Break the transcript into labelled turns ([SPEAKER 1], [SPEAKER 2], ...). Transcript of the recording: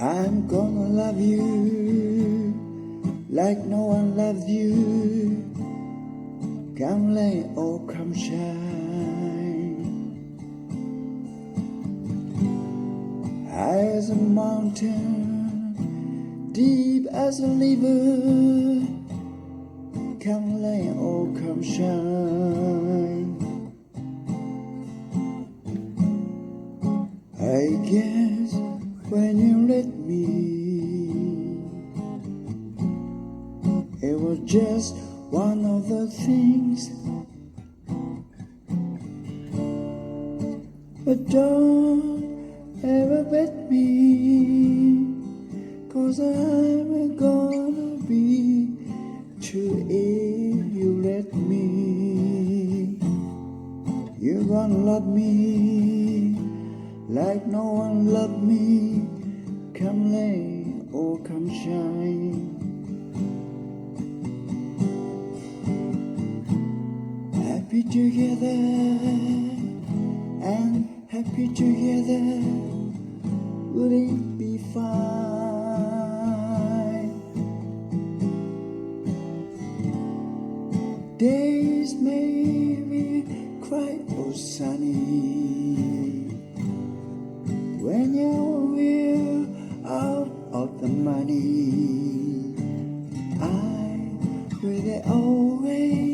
[SPEAKER 1] I'm gonna love you like no one loved you. Come rain or come shine, high as a mountain, deep as a river. Come rain or come shine. I guess when you let me, it was just one of the things. But don't ever bet me, 'cause I'm gonna be true if you let me. You're gonna love me like no one loved me. Come rain or come shine. Happy together and happy together, would it be fine? Days may be quite oh sunny when you're out of the money. I really always